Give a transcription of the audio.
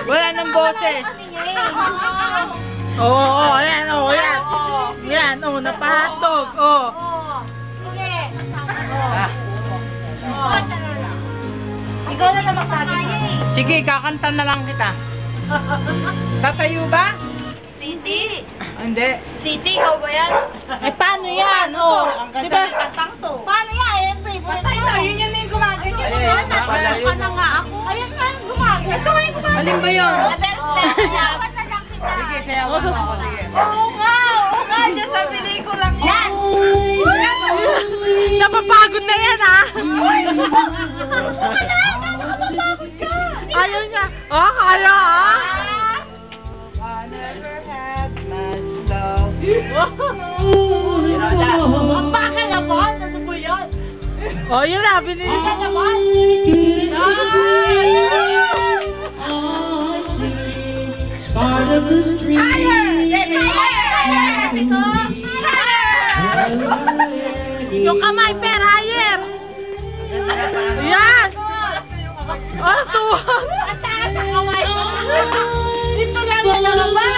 Wala nang boses. Oo, ayan, yan. Yan, napahotdog, Sige. Ikaw na naman magsabi. Sige, kakanta na lang kita. Tatayo ba? City. Hindi. City, ikaw ba yan? Paano yan? Ang ganda Diba? ng kantang to. Paano yan? Patay na. Yun yung gumaganyan. Ayan, Nagkaroon ka na nga ako. Ayan nga yung gumaganyan. Ito nga yung gumaganyan. Alin ba yun? Sayawan na lang kita. Sige, sayawan mo ako. Sige. Oo nga. Diyan sa pelikula ko. Yan. Napapagod na yan, ha? Ayaw niya. Kaya, ha? Ang baka naman. Ano po yun? Yun na, binili Baka ka naman. Yung kamay, per higher. Yan. Tuwa. Ang taas ang kamay. Dito lang na naman.